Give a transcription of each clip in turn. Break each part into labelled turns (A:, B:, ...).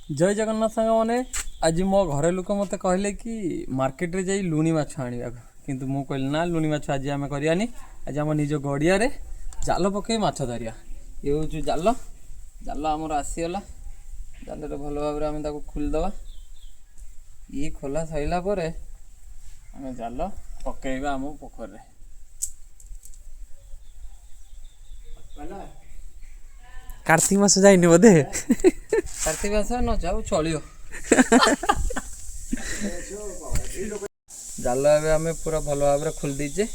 A: जय जगन्नाथ सांग मैंने आज मो घर लोक मत कहले कि मार्केट रे जाई लुणी माछ आनिबा किंतु मु कहली ना लुणी माछ आज आम करियानी आज आम निज गड़िया रे जाल पकई माछ धरिया ये हूँ जाल जाल आमर आसीगला जाल भल भाव आम खोलीदबा ये खोला सैला आम जाल पकईबा आम पोखर रे
B: कार्तिक मास जाइनि बोधे
A: कार्तिक मास न जाऊ चलियो जाल एवं आम पूरा भल भाव खोल दीचे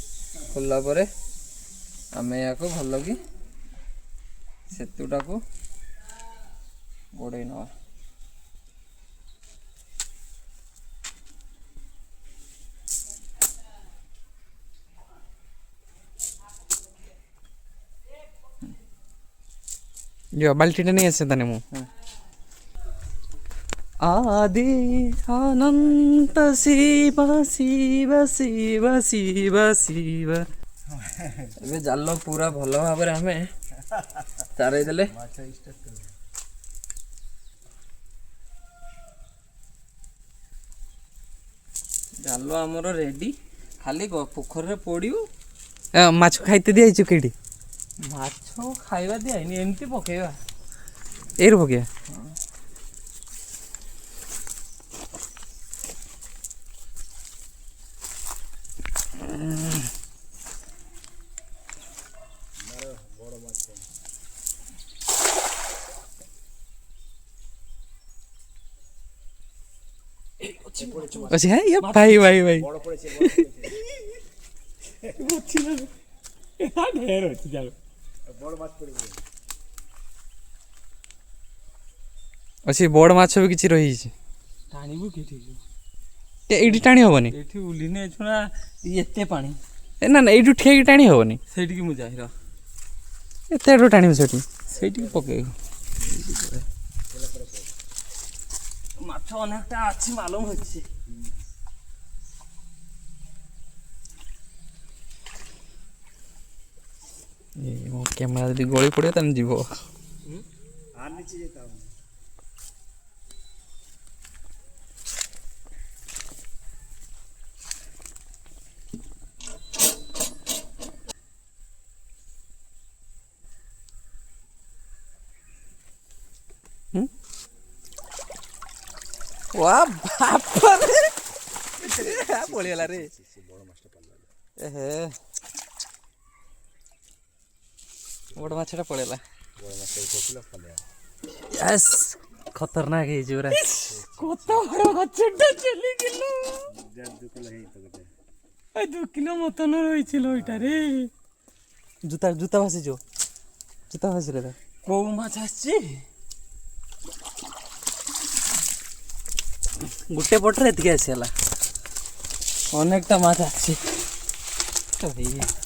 A: खोलला आम या भल कि सेतुटा को गोड़े नवा
B: जो बाल्टीटा नहीं आसे ताने मु आदि अनंत शिव शिव शिव शिव शिव
A: ए जाल पूरा भल भाव आम चारे देले जाल आमर रेडी खाली पोखर रे पड़ियो
B: माछ खाइते दिया चुकेडी
A: माछ खाइबा दियानी एमती पकेबा
B: एर हो गया अच्छे है ये भाई भाई भाई
A: ढेर होती जाल
B: अच्छे बड़ माछ भी किछि रही छि
A: टाणीबु केठी
B: एडी टाणी होबनी
A: एठी उलीने छुना एते पानी
B: ना ना एडू ठेकी टाणी होबनी
A: सेठी की मु जाहि र
B: एते एडू टाणी सेठी
A: सेठी पके माछ अनेकटा अछि मालूम होछि
B: ये मो कैमरा यदि गली पड़े तन जीवो
C: आर नीचे जेता
B: वाह बाप रे बोलियाला रे एहे बड़ माछटा पड़ेला यस खतरनाक है जोरा
A: কত বড় মাছটা চলে গেল 2 কিলো মতন রইছিল ওইটা রে
B: জুতা জুতা ভাসি जो জুতা ভাসি রে
A: কোউ মাছ আসছে
B: গুটে পটরে এদিকে আসিলা
A: অনেকটা মাছ আছে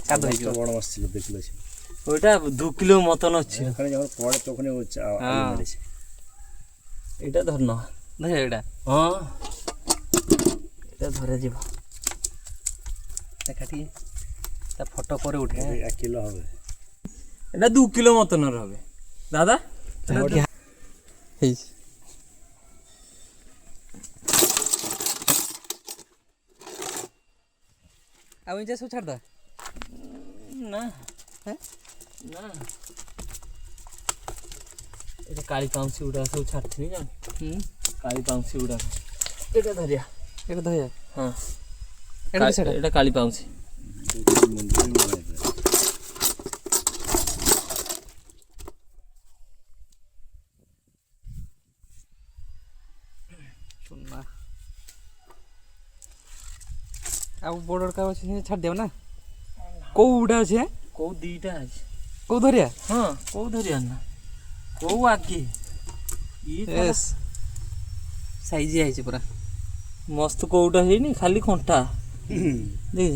B: কাদ হই
C: বড় মাছ ছিল দেখলে
A: ওইটা 2 কিলো মতন হচ্ছে
C: ওখানে যখন পড়ে তখনই হচ্ছে মেরেছে
A: এটা ধর না
B: দেখে এটা
A: হ্যাঁ এটা ধরে যাব
B: দেখাটি তা ফটো করে উঠে
C: 1 কিলো হবে
A: এটা 2 কিলো মতনের হবে দাদা
B: এই আউ ইনজা সব ছাড় দা
A: না
B: হ্যাঁ
A: না এটা কালি পাউসি উড়া সব ছাড়ছিনি জান কালি পাউসি উড়া এটা ধরিয়া
B: এটা ধরে
A: হ্যাঁ
B: এটা সেটা
A: এটা কালি পাউসি
B: শুননা ଆଉ ବଡ଼ର କା ଅଛି ଛାଡ଼ି ଦେବ ନା କୋଉଟା ଅଛି
A: କୋଉ ଦିଟା ଅଛି
B: କୋଉ ଧରିଆ
A: ହଁ କୋଉ ଧରିଆ ନା କୋଉ ଆଗେ
B: यस ସାଇଜ ହେଇଛି ପୁରା
A: ମସ୍ତ କୋଉଟା ହେଇନି ଖାଲି କଣ୍ଟା ଦେଖ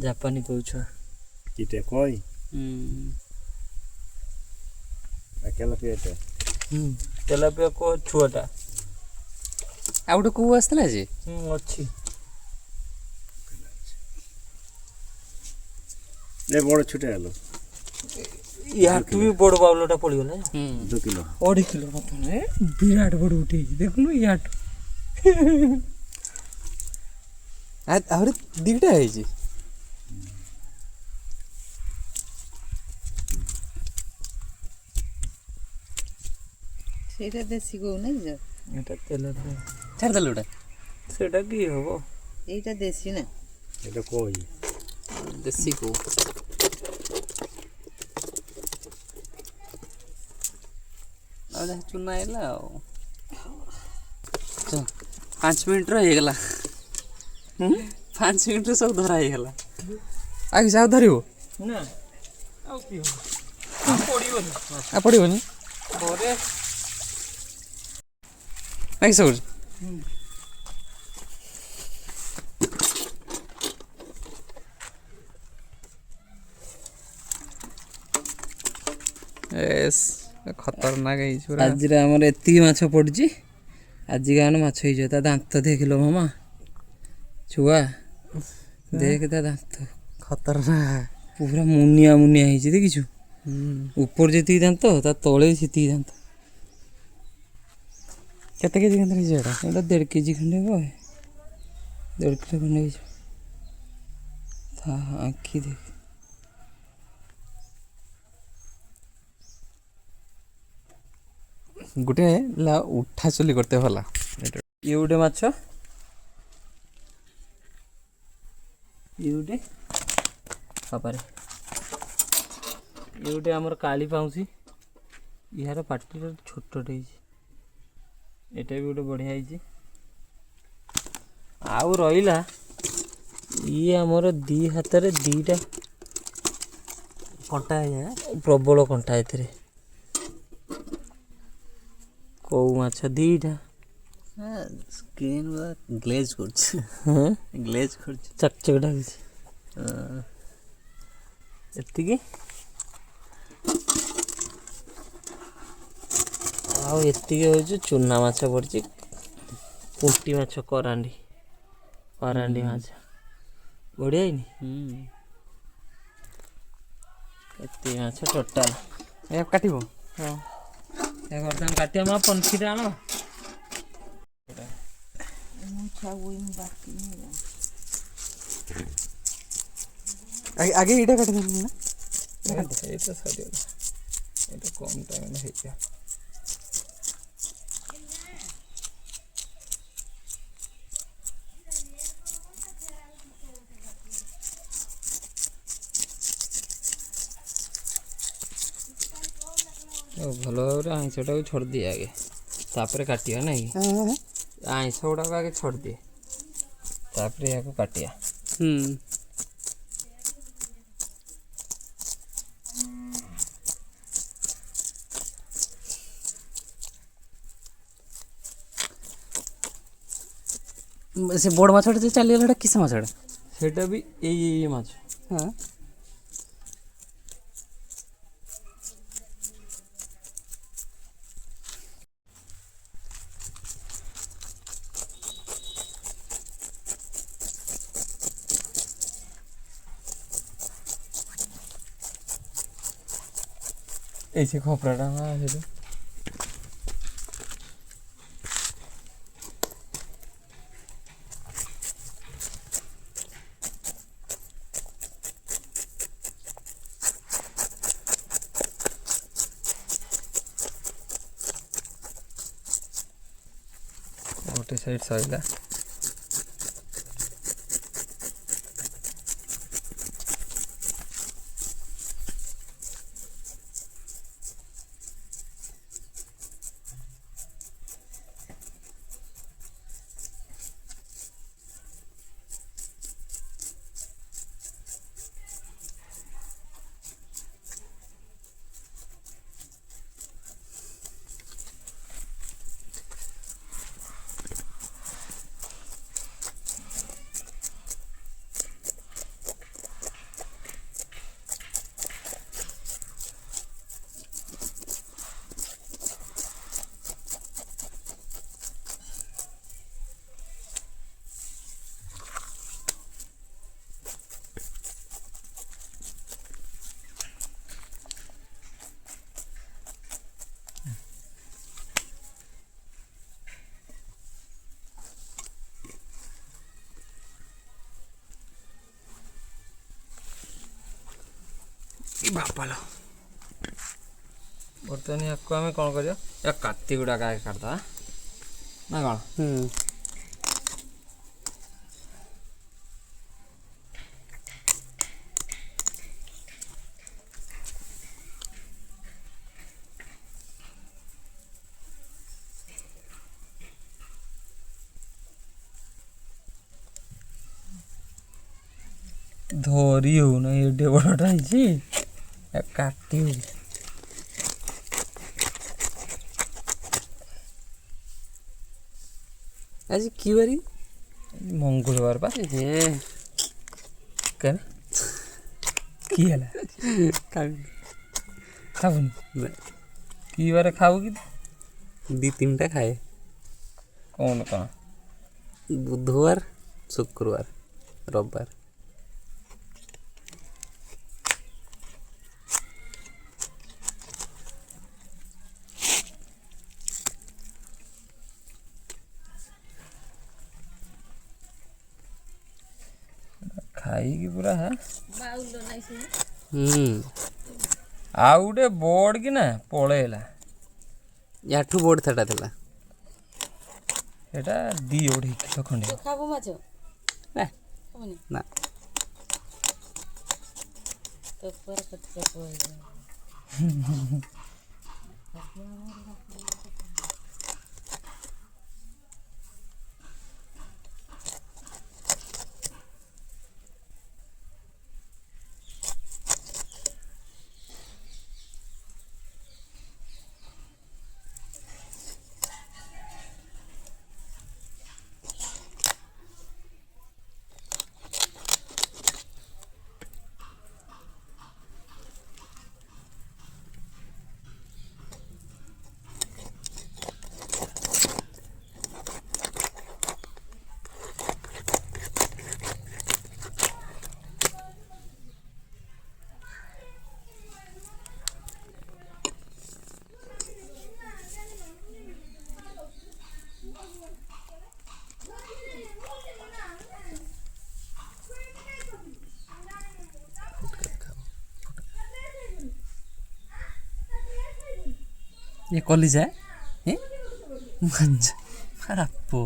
A: জাপানি কৌছ
C: কিটা কই aquela feta
A: ତେଲାପିଆ କୋ ଛୁଆଟା
B: ଆଉ ଗୋଟେ କୋଉ ଆସିଥିଲା ଯେ
A: ଅଛି।
C: ଏ ବଡ଼ ଛୁଟିଆ ହେଲ
A: ୟାଠୁ ବି ବଡ଼ ବାଉଲଟା ପଡ଼ିଗଲା
C: 2 କିଲୋ
A: 2.5 କିଲୋ କଥା ନୁହେଁ, ବିରାଟ ବଡ଼ ଉଠେଇଛି ଦେଖୁନୁ ୟାଠୁ।
B: ଆହୁରି ଦିଟା ହେଇଛି।
D: ସେଇଟା ଦେଶୀ କହୁ ନାଇଁ କି?
A: ଏଟା ତେଲାପିଆ
B: ଛାଡ଼ିଦେଲୁ ଗୋଟେ
A: ସେଟା କି ହବ?
D: এইটা দেশি না?
C: এটা কই
B: ଦେଶୀ କୋଉ ଆଉ ଯାହା ଚୁନା ହେଇଗଲା ଆଉ 5 ମିନିଟ୍ର ହେଇଗଲା। 5 ମିନିଟ୍ରେ ସବୁ ଧରା ହେଇଗଲା। ଆଉ କିଛି ଆଉ ଧରିବ
A: ନା ଆଉ କି ହବ? ପଡ଼ିବନି
B: ଆଉ ପଡ଼ିବନି
A: ପରେ
B: ନାଇଁ ସବୁ ଖତରନାକ ହେଇଛି ପୁରା।
A: ଆଜିରେ ଆମର ଏତିକି ମାଛ ପଡୁଛି। ଆଜିକା ମାନେ ମାଛ ହେଇଯିବ। ତା ଦାନ୍ତ ଦେଖିଲ ମାମା ଛୁଆ, ଦେଖ ତା ଦାନ୍ତ
B: ଖତରନାକ
A: ପୁରା ମୁନିଆ ମୁନିଆ ହେଇଛି ଦେଖିଛୁ। ଉପର ଯେତିକି ଦାନ୍ତ ତା ତଳେ ସେତିକି ଦାନ୍ତ।
B: କେତେ କେଜି ଖଣ୍ଡେ ହେଇଯିବ ଏଇଟା?
A: ଏଇଟା 1.5 କେଜି ଖଣ୍ଡେ ହବ। 1.5 କିଲୋ ଖଣ୍ଡେ ହେଇଯିବ। ତା ଆଖି ଦେଖ
B: ଗୋଟେ ଉଠା ଚୁଲି করতে ଭଲ।
A: ଇଏ ଗୋଟେ ମାଛ, ଇଏ ଗୋଟେ ବାବାରେ, ଇଏ ଗୋଟେ ଆମର କାଳି ପାଉଁଶି। ଇହାର ପାଟିଟା ଛୋଟଟେ ହେଇଛି। ଏଇଟା ବି ଗୋଟେ ବଢ଼ିଆ ହେଇଛି। ଆଉ ରହିଲା ଇଏ ଆମର 2 ହାତରେ 2ଟା
B: କଣ୍ଟା ହେଇଯାଏ।
A: ପ୍ରବଳ କଣ୍ଟା ଏଥିରେ। କୋଉ ମାଛ 2ଟା
B: ସ୍କିନ୍ ଗ୍ଲେଜ୍ କରୁଛି, ଗ୍ଲେଜ୍ କରୁଛି,
A: ଚକଚକଟା ହେଇଛି। ଏତିକି। ଆଉ ଏତିକି ହେଉଛି ଚୁନା ମାଛ ପଡ଼ିଛି। ପୁଣ୍ଟି ମାଛ, କରାଣ୍ଡି ମାଛ ବଢ଼ିଆ ହେଇନି? ଏତିକି ମାଛ ଟୋଟାଲ।
B: ଏ କାଟିବ
A: ହଁ ବର୍ତ୍ତମାନ କାଟିବା ମା ପନିକିଟା ଆଣ।
B: ଆগে ଏଇଟା କାଟିଦେଲି ନା
A: এইটা সরিগলা, এটা কম টাইমে ହେଇଯିବ। ଭଲ ଭାବରେ ଆଇଁଷଟାକୁ ଛଡ଼ିଦିଏ ଆଗେ, ତାପରେ କାଟିବା ନାଇଁ କି? ଆଇଁଷ ଗୁଡ଼ାକ ଆଗେ ଛଡ଼ିଦିଏ, ତାପରେ ଏହାକୁ କାଟିବା।
B: ସେ ବଡ଼ ମାଛଟା ଯେ ଚାଲିଗଲା ସେଟା କିସ ମାଛଟା?
A: সেটা ବି ଏଇ ମାଛ।
B: ହଁ
A: এই যে খপরাটা না সেটা ଗୋଟେ ସାଇଡ୍ ସରିଲା। ବାପାଲୋ ବର୍ତ୍ତମାନ ୟାକୁ ଆମେ କ'ଣ କରିବା ୟା କାତି ଗୁଡ଼ାକ ଆଗେ କାଟିଦେବା ନା କ'ଣ ଧରି ହଉନା ଏଡ଼େ ବଡ଼ଟା ହେଇଛି କାଟି ହଉଛି
B: ଆଜି କି ବାରି
A: ମଙ୍ଗଳବାର ପା
B: ହେ
A: କେନ କି ହେଲା ଖାବୁନି କି ବାର ଖାଉ କି
B: ଦି ତିନିଟା ଖାଏ
A: କ'ଣ କ'ଣ
B: ବୁଧବାର ଶୁକ୍ରବାର ରବିବାର
A: ଖାଇକି ପୁରା
B: ହୁଁ
A: ଆଉ ଗୋଟେ ବୋର୍ଡ଼ କି ନା ପଳେଇଲା
B: ୟାଠୁ ବଡ଼ ଥାଟା ଥିଲା
A: ଏଟା 2-2.5 କିଲୋ ଖଣ୍ଡେ
D: ଖାବୁ ମାଛ
B: ନା
D: ଖାବୁନି
B: ନା
D: ତ ପରେ କେତେ ପଇସା
B: ये कॉलेज है मंज मारा पो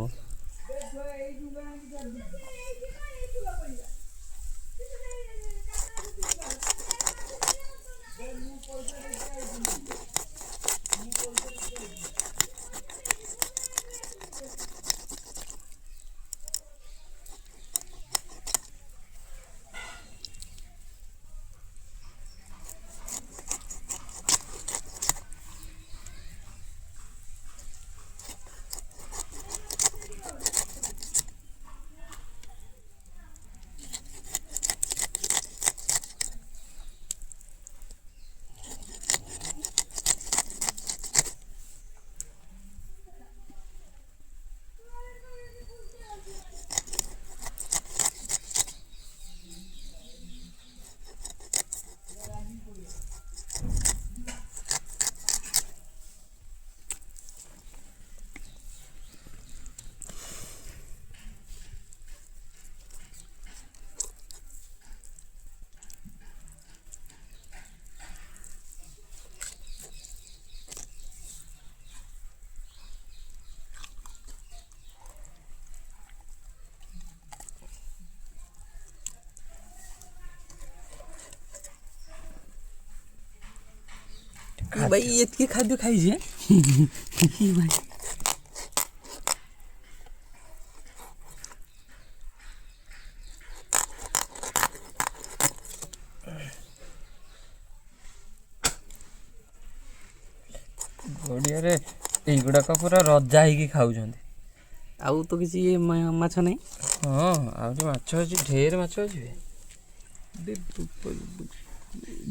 B: भाई ये खाद्य खाई जे भाई
A: ଓଡ଼ିଆରେ ଏଇଗୁଡ଼ାକ ପୁରା ରଜା ହେଇକି ଖାଉଛନ୍ତି
B: ଆଉ ତ କିଛି ମାଛ ନାହିଁ
A: ହଁ ଆହୁରି ମାଛ ଅଛି ଢେର ମାଛ ଅଛି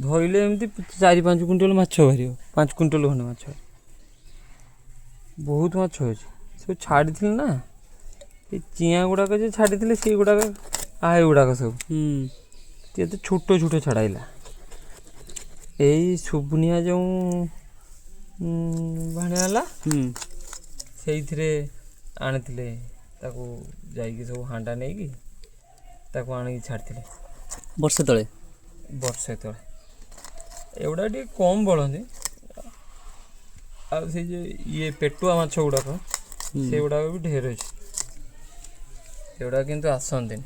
A: ଧଇଲେ ଏମିତି 4-5 କୁଇଣ୍ଟାଲ ମାଛ ବାହାରିବ 5 କୁଇଣ୍ଟାଲ ଖଣ୍ଡେ ମାଛ ବହୁତ ମାଛ ଅଛି ସବୁ ଛାଡ଼ିଥିଲେ ନା ଏ ଚିଆଁ ଗୁଡ଼ାକ ଯେ ଛାଡ଼ିଥିଲେ ସେଇଗୁଡ଼ାକ ଏଗୁଡ଼ାକ ସବୁ ଏତେ ଛୋଟ ଛୋଟ ଛାଡ଼ାଇଲା ଏଇ ସୁବୁନିଆ ଯେଉଁ ଭାଣିଆ ହେଲା ସେଇଥିରେ ଆଣିଥିଲେ ତାକୁ ଯାଇକି ସବୁ ହାଣ୍ଡା ନେଇକି ତାକୁ ଆଣିକି ଛାଡ଼ିଥିଲେ
B: ବର୍ଷେ ତଳେ
A: ବର୍ଷେ ତଳେ एगुड़ा टे कम बड़ती से ये पेटुआ माछ गुड़ाक से गुड़ाक भी ढेर अच्छे एगुड़ा किंतु आसती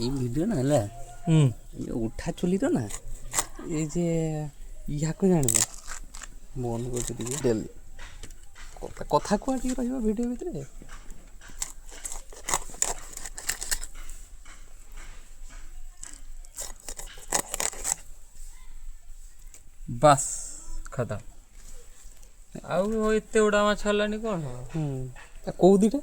B: এই ভিডিও না ହେଲା ଉଠା ଚୁଲିର ନା ଏଇ ଯେ ୟାକୁ ଜାଣିବ ବନ୍ଦ କରୁଛି ଟିକେ ଡେଲି କଥା କୁହା ଟିକେ ରହିବ ଭିଡ଼ିଓ ଭିତରେ
A: बस खत्म आउ एते गुड़ा माछ हलानी कौन
B: କୋଉ ଦିଟା